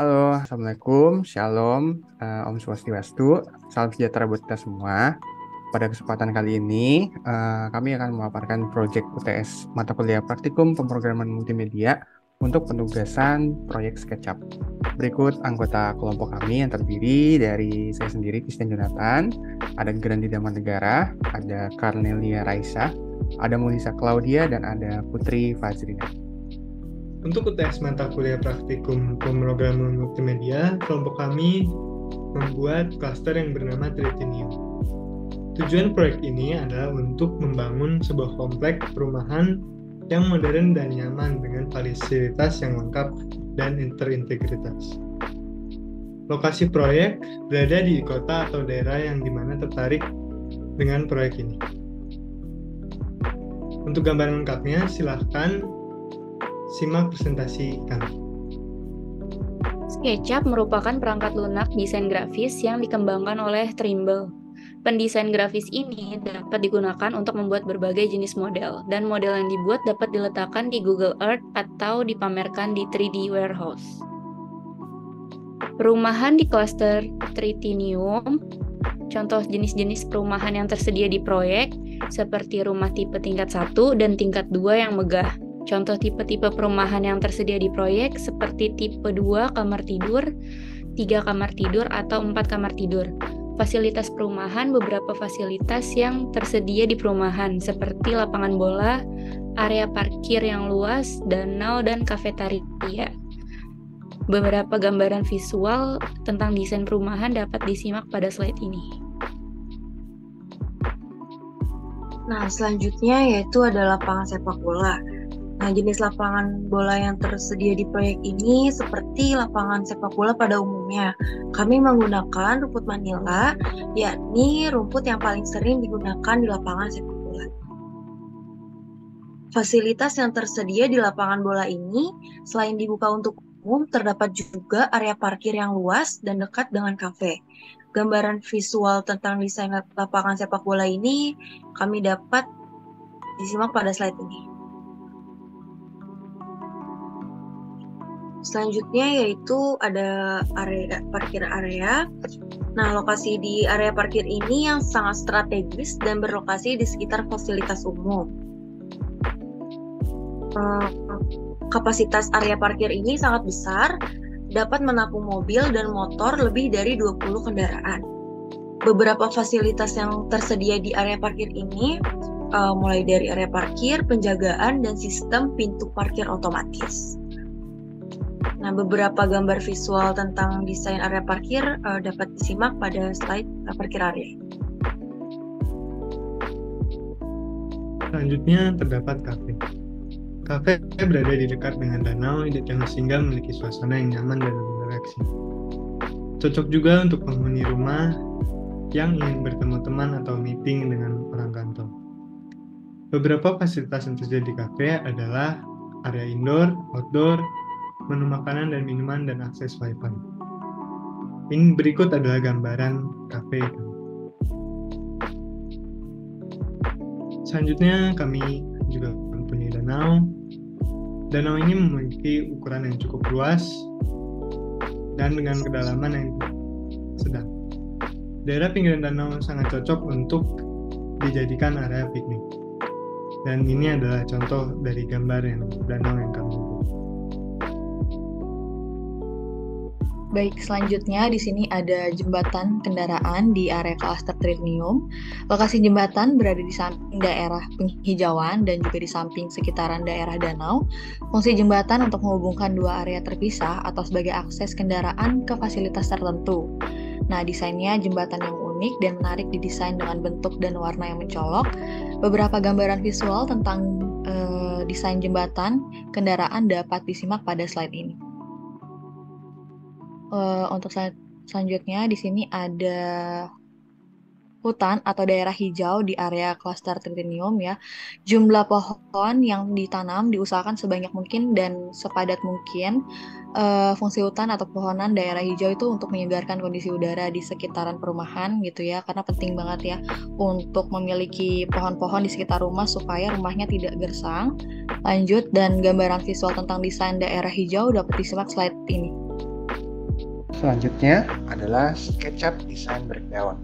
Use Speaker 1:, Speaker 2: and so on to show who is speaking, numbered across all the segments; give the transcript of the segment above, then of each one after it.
Speaker 1: Halo, Assalamualaikum, Shalom, Om Swastiastu, salam sejahtera buat kita semua. Pada kesempatan kali ini, kami akan memaparkan proyek UTS mata kuliah praktikum pemrograman multimedia untuk penugasan proyek SketchUp. Berikut anggota kelompok kami yang terdiri dari saya sendiri, Christian Jonathan, ada Grandida Manegara, ada Karnelia Raisa, ada Melissa Claudia, dan ada Putri Fazrina.
Speaker 2: Untuk UTS mata kuliah praktikum pemrograman multimedia, kelompok kami membuat klaster yang bernama Tritinium. Tujuan proyek ini adalah untuk membangun sebuah kompleks perumahan yang modern dan nyaman dengan fasilitas yang lengkap dan terintegritas. Lokasi proyek berada di kota atau daerah yang dimana tertarik dengan proyek ini. Untuk gambaran lengkapnya, silahkan simak presentasi kami.
Speaker 3: SketchUp merupakan perangkat lunak desain grafis yang dikembangkan oleh Trimble. Pendesain grafis ini dapat digunakan untuk membuat berbagai jenis model, dan model yang dibuat dapat diletakkan di Google Earth atau dipamerkan di 3D Warehouse. Perumahan di klaster Tritinium, contoh jenis-jenis perumahan yang tersedia di proyek, seperti rumah tipe tingkat 1 dan tingkat 2 yang megah. Contoh tipe-tipe perumahan yang tersedia di proyek seperti tipe 2 kamar tidur, 3 kamar tidur, atau 4 kamar tidur. Fasilitas perumahan, beberapa fasilitas yang tersedia di perumahan seperti lapangan bola, area parkir yang luas, danau, dan kafetaria. Beberapa gambaran visual tentang desain perumahan dapat disimak pada slide ini.
Speaker 4: Nah, selanjutnya yaitu ada lapangan sepak bola. Nah, jenis lapangan bola yang tersedia di proyek ini seperti lapangan sepak bola pada umumnya. Kami menggunakan rumput Manila, yakni rumput yang paling sering digunakan di lapangan sepak bola. Fasilitas yang tersedia di lapangan bola ini, selain dibuka untuk umum, terdapat juga area parkir yang luas dan dekat dengan kafe. Gambaran visual tentang desain lapangan sepak bola ini kami dapat disimak pada slide ini. Selanjutnya yaitu ada area parkir area. Nah, lokasi di area parkir ini yang sangat strategis dan berlokasi di sekitar fasilitas umum. Kapasitas area parkir ini sangat besar, dapat menampung mobil dan motor lebih dari 20 kendaraan. Beberapa fasilitas yang tersedia di area parkir ini mulai dari area parkir, penjagaan, dan sistem pintu parkir otomatis. Nah, beberapa gambar visual tentang desain area parkir dapat disimak pada slide parkir area.
Speaker 2: Selanjutnya terdapat kafe. Kafe berada di dekat dengan danau yang sehingga memiliki suasana yang nyaman dan berinteraksi. Cocok juga untuk penghuni rumah yang ingin bertemu teman atau meeting dengan orang kantor. Beberapa fasilitas yang tersedia di kafe adalah area indoor, outdoor, menu makanan dan minuman, dan akses Wi-Fi. Ini berikut adalah gambaran kafe. Selanjutnya kami juga mempunyai danau. Danau ini memiliki ukuran yang cukup luas dan dengan kedalaman yang sedang. Daerah pinggiran danau sangat cocok untuk dijadikan area piknik. Dan ini adalah contoh dari gambar yang danau yang kami buat.
Speaker 5: Baik, selanjutnya di sini ada jembatan kendaraan di area klaster Tritinium. Lokasi jembatan berada di samping daerah penghijauan dan juga di samping sekitaran daerah danau. Fungsi jembatan untuk menghubungkan dua area terpisah atau sebagai akses kendaraan ke fasilitas tertentu. Nah, desainnya jembatan yang unik dan menarik didesain dengan bentuk dan warna yang mencolok. Beberapa gambaran visual tentang desain jembatan kendaraan dapat disimak pada slide ini. Untuk selanjutnya di sini ada hutan atau daerah hijau di area klaster Tritinium ya. Jumlah pohon yang ditanam diusahakan sebanyak mungkin dan sepadat mungkin. Fungsi hutan atau pohonan daerah hijau itu untuk menyegarkan kondisi udara di sekitaran perumahan gitu ya, karena penting banget ya untuk memiliki pohon-pohon di sekitar rumah supaya rumahnya tidak gersang. Lanjut, dan gambaran visual tentang desain daerah hijau dapat disimak slide ini.
Speaker 1: Selanjutnya adalah SketchUp Design Breakdown.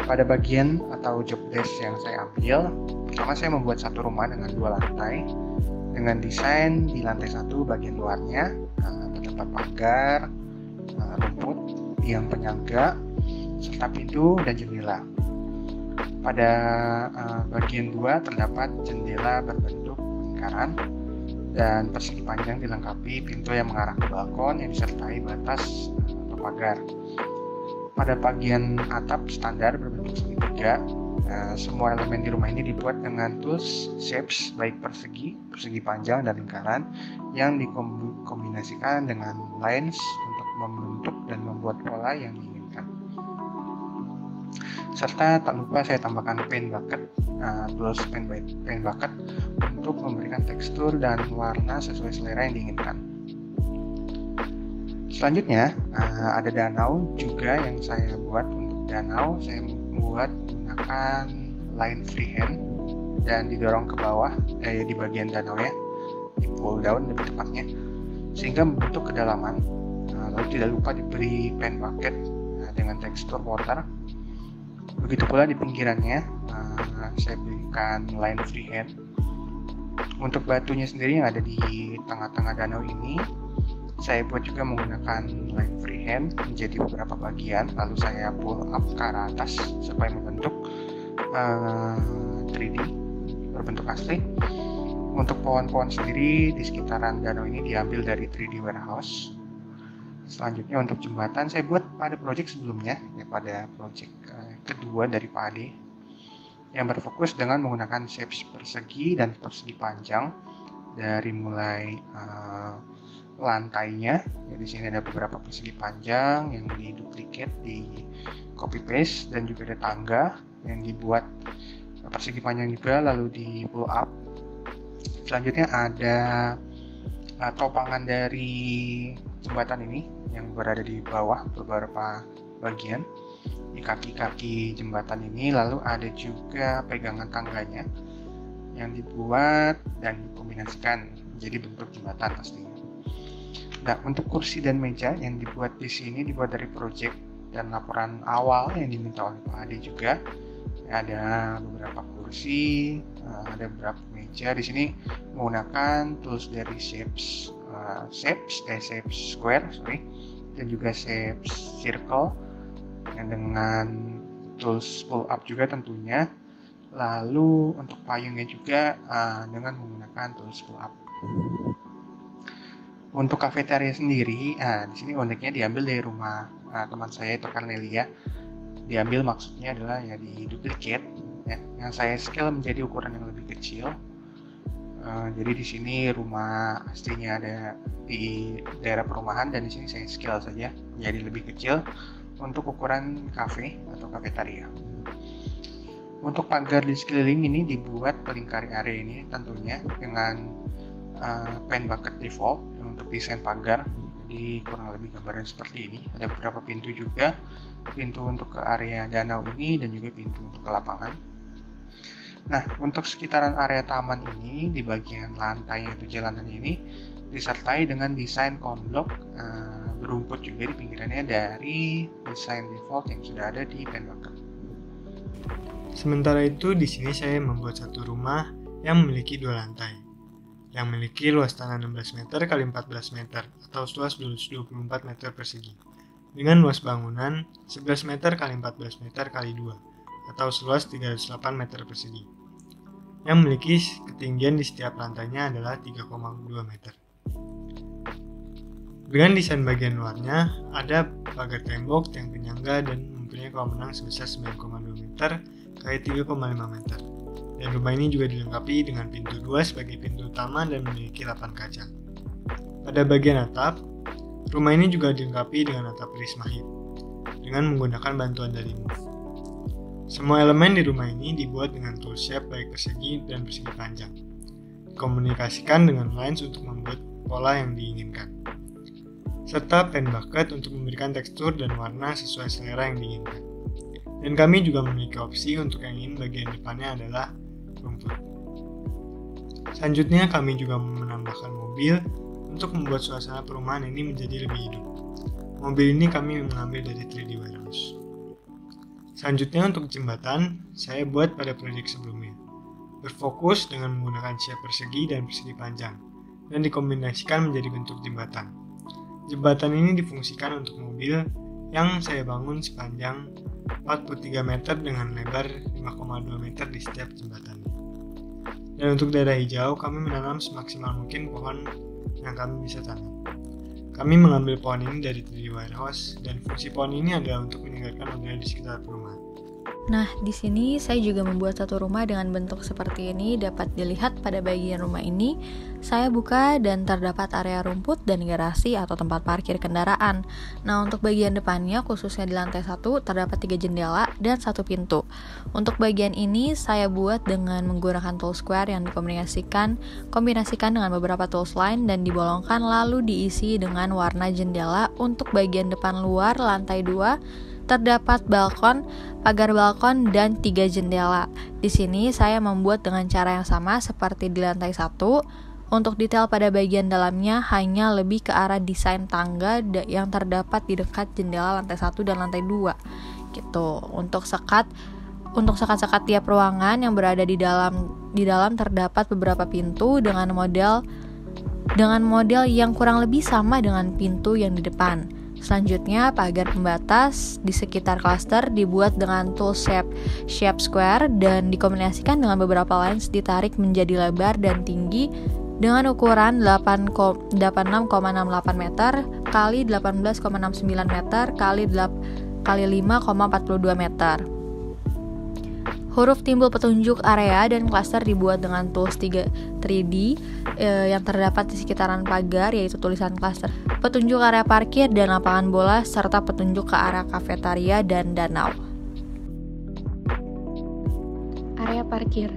Speaker 1: Pada bagian atau job desk yang saya ambil, pertama saya membuat satu rumah dengan 2 lantai dengan desain di lantai 1 bagian luarnya terdapat pagar, rumput, tiang penyangga, serta pintu dan jendela. Pada bagian 2 terdapat jendela berbentuk lingkaran dan persegi panjang dilengkapi pintu yang mengarah ke balkon yang disertai batas atau pagar. Pada bagian atap standar berbentuk segitiga, semua elemen di rumah ini dibuat dengan tools shapes baik persegi panjang dan lingkaran yang dikombinasikan dengan lines untuk membentuk dan membuat pola yang diinginkan. Serta tak lupa saya tambahkan paint bucket, tools paint bucket untuk memberikan tekstur dan warna sesuai selera yang diinginkan. Selanjutnya ada danau juga yang saya buat. Untuk danau saya membuat menggunakan line freehand dan didorong ke bawah di bagian danau ya, di pull down lebih tepatnya, sehingga membentuk kedalaman. Lalu tidak lupa diberi paint bucket dengan tekstur water. Begitu pula di pinggirannya saya berikan line freehand. Untuk batunya sendiri yang ada di tengah-tengah danau ini saya buat juga menggunakan line freehand menjadi beberapa bagian, lalu saya pull up ke arah atas supaya membentuk 3D berbentuk asli. Untuk pohon-pohon sendiri di sekitaran danau ini diambil dari 3D warehouse. Selanjutnya untuk jembatan saya buat pada project sebelumnya, ya pada project kedua dari Pak Ade, yang berfokus dengan menggunakan shapes persegi dan persegi panjang dari mulai lantainya. Ya, di sini ada beberapa persegi panjang yang diduplikat, di copy paste, dan juga ada tangga yang dibuat persegi panjang juga lalu di pull up. Selanjutnya ada topangan dari jembatan ini yang berada di bawah beberapa bagian di kaki-kaki jembatan ini, lalu ada juga pegangan tangganya yang dibuat dan dikombinasikan menjadi bentuk jembatan pastinya. Nah, untuk kursi dan meja yang dibuat di sini dibuat dari project dan laporan awal yang diminta oleh Pak Ade juga. Ada beberapa kursi, ada beberapa meja. Di sini menggunakan tools dari shapes square, dan juga shapes circle yang dengan tools pull up juga tentunya. Lalu untuk payungnya juga dengan menggunakan tools pull up. Untuk kafeteria sendiri, di sini uniknya diambil dari rumah teman saya itu Cornelia. Diambil maksudnya adalah ya diduplicate, ya, yang saya scale menjadi ukuran yang lebih kecil. Jadi di sini rumah aslinya ada di daerah perumahan dan di sini saya scale saja menjadi lebih kecil untuk ukuran kafe atau kafeteria. Untuk pagar di sekeliling ini dibuat melingkari area ini tentunya dengan paint bucket default untuk desain pagar. Jadi kurang lebih gambaran seperti ini. Ada beberapa pintu juga, pintu untuk ke area danau ini dan juga pintu untuk ke lapangan. Nah, untuk sekitaran area taman ini di bagian lantai atau jalanan ini disertai dengan desain konblok berumput juga di pinggirannya dari desain default yang sudah ada di paint bucket.
Speaker 2: Sementara itu di sini saya membuat satu rumah yang memiliki 2 lantai, yang memiliki luas tanah 16 meter x 14 meter atau seluas 24 meter persegi, dengan luas bangunan 11 meter x 14 meter x 2 atau seluas 308 meter persegi, yang memiliki ketinggian di setiap lantainya adalah 3,2 meter. Dengan desain bagian luarnya ada pagar tembok, tiang penyangga, dan mempunyai kolam renang sebesar 9,2 meter x 3,5 meter. Dan rumah ini juga dilengkapi dengan pintu 2 sebagai pintu utama dan memiliki 8 kaca. Pada bagian atap, rumah ini juga dilengkapi dengan atap prismahit dengan menggunakan bantuan dari move. Semua elemen di rumah ini dibuat dengan tool shape baik persegi dan persegi panjang. Dikomunikasikan dengan lines untuk membuat pola yang diinginkan. Serta paint bucket untuk memberikan tekstur dan warna sesuai selera yang diinginkan. Dan kami juga memiliki opsi untuk yang ingin bagian depannya adalah rumput. Selanjutnya kami juga menambahkan mobil untuk membuat suasana perumahan ini menjadi lebih hidup. Mobil ini kami mengambil dari 3D Warehouse. Selanjutnya untuk jembatan, saya buat pada proyek sebelumnya. Berfokus dengan menggunakan shape persegi dan persegi panjang, dan dikombinasikan menjadi bentuk jembatan. Jembatan ini difungsikan untuk mobil yang saya bangun sepanjang 43 meter dengan lebar 5,2 meter di setiap jembatan. Dan untuk daerah hijau, kami menanam semaksimal mungkin pohon yang kami bisa tanam. Kami mengambil pohon ini dari 3D Warehouse, dan fungsi pohon ini adalah untuk meningkatkan udara di sekitar perumahan.
Speaker 5: Nah, di sini saya juga membuat satu rumah dengan bentuk seperti ini. Dapat dilihat pada bagian rumah ini, saya buka dan terdapat area rumput dan garasi atau tempat parkir kendaraan. Nah, untuk bagian depannya, khususnya di lantai 1, terdapat 3 jendela dan 1 pintu. Untuk bagian ini, saya buat dengan menggunakan tool square yang dikombinasikan dengan beberapa tools lain dan dibolongkan lalu diisi dengan warna jendela. Untuk bagian depan luar, lantai 2, terdapat balkon, pagar balkon, dan 3 jendela. Di sini saya membuat dengan cara yang sama seperti di lantai 1. Untuk detail pada bagian dalamnya hanya lebih ke arah desain tangga yang terdapat di dekat jendela lantai 1 dan lantai 2. Gitu. Untuk sekat-sekat tiap ruangan yang berada di dalam terdapat beberapa pintu dengan model yang kurang lebih sama dengan pintu yang di depan. Selanjutnya, pagar pembatas di sekitar klaster dibuat dengan tool shape square dan dikombinasikan dengan beberapa lines ditarik menjadi lebar dan tinggi dengan ukuran 86,68 meter kali 18,69 meter kali 5,42 meter. Huruf timbul petunjuk area dan klaster dibuat dengan tools 3D yang terdapat di sekitaran pagar, yaitu tulisan klaster, petunjuk area parkir dan lapangan bola, serta petunjuk ke arah kafetaria dan danau.
Speaker 3: Area parkir.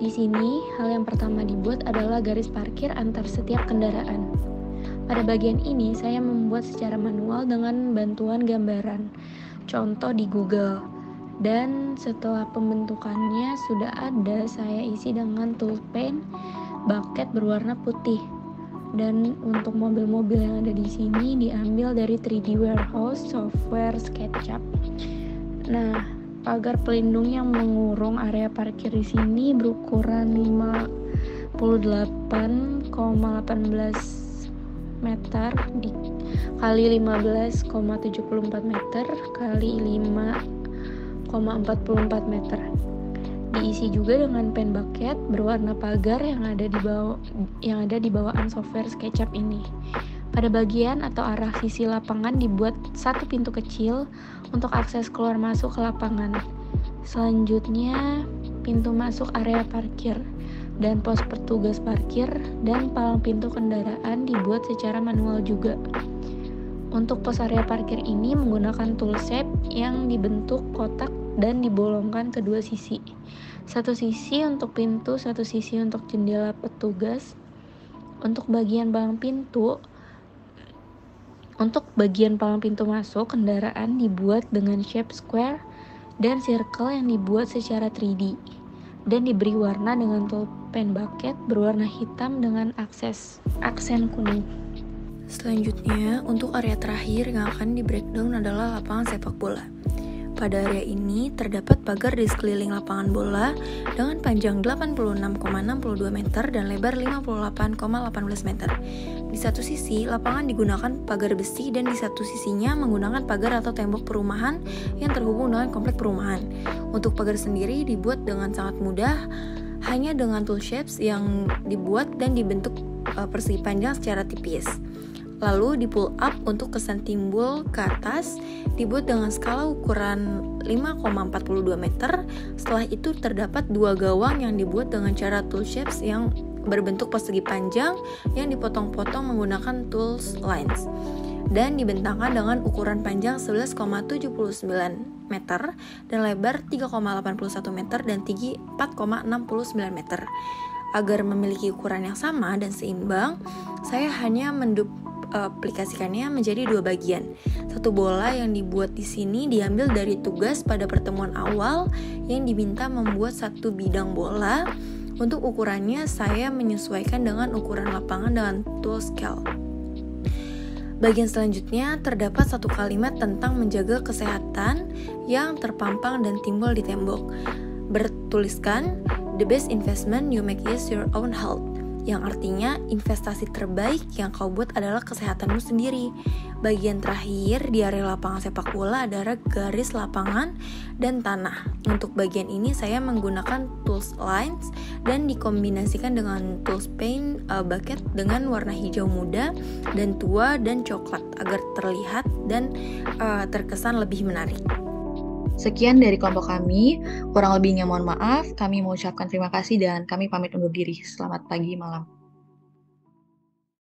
Speaker 3: Di sini, hal yang pertama dibuat adalah garis parkir antar setiap kendaraan. Pada bagian ini, saya membuat secara manual dengan bantuan gambaran, contoh di Google. Dan setelah pembentukannya sudah ada, saya isi dengan tool paint bucket berwarna putih. Dan untuk mobil-mobil yang ada di sini diambil dari 3D Warehouse software SketchUp. Nah, pagar pelindung yang mengurung area parkir di sini berukuran 58,18 meter kali 15,74 meter kali 5,44 meter. Diisi juga dengan pen bucket berwarna pagar yang ada di bawaan software SketchUp ini. Pada bagian atau arah sisi lapangan dibuat satu pintu kecil untuk akses keluar masuk ke lapangan. Selanjutnya, pintu masuk area parkir dan pos petugas parkir dan palang pintu kendaraan dibuat secara manual juga. Untuk pos area parkir ini menggunakan tool shape yang dibentuk kotak dan dibolongkan kedua sisi. Satu sisi untuk pintu, satu sisi untuk jendela petugas. Untuk bagian palang pintu masuk kendaraan dibuat dengan shape square dan circle yang dibuat secara 3D dan diberi warna dengan tool pen bucket berwarna hitam dengan aksen kuning.
Speaker 5: Selanjutnya, untuk area terakhir yang akan di breakdown adalah lapangan sepak bola. Pada area ini terdapat pagar di sekeliling lapangan bola dengan panjang 86,62 meter dan lebar 58,18 meter. Di satu sisi, lapangan digunakan pagar besi dan di satu sisinya menggunakan pagar atau tembok perumahan yang terhubung dengan komplek perumahan. Untuk pagar sendiri dibuat dengan sangat mudah, hanya dengan tool shapes yang dibuat dan dibentuk persegi panjang secara tipis. Lalu di pull up untuk kesan timbul ke atas dibuat dengan skala ukuran 5,42 meter. Setelah itu terdapat dua gawang yang dibuat dengan cara tool shapes yang berbentuk persegi panjang yang dipotong-potong menggunakan tools lines dan dibentangkan dengan ukuran panjang 11,79 meter dan lebar 3,81 meter dan tinggi 4,69 meter. Agar memiliki ukuran yang sama dan seimbang, saya hanya aplikasikannya menjadi dua bagian. Satu bola yang dibuat di sini diambil dari tugas pada pertemuan awal yang diminta membuat satu bidang bola
Speaker 6: Untuk ukurannya, saya menyesuaikan dengan ukuran lapangan dengan tool scale. Bagian selanjutnya terdapat satu kalimat tentang menjaga kesehatan yang terpampang dan timbul di tembok. Bertuliskan, "The best investment you make is your own health." Yang artinya investasi terbaik yang kau buat adalah kesehatanmu sendiri. Bagian terakhir di area lapangan sepak bola adalah garis lapangan dan tanah. Untuk bagian ini saya menggunakan tools lines dan dikombinasikan dengan tools paint bucket dengan warna hijau muda dan tua dan coklat agar terlihat dan terkesan lebih menarik.
Speaker 5: Sekian dari kelompok kami, kurang lebihnya mohon maaf, kami mengucapkan terima kasih dan kami pamit undur diri. Selamat pagi, malam.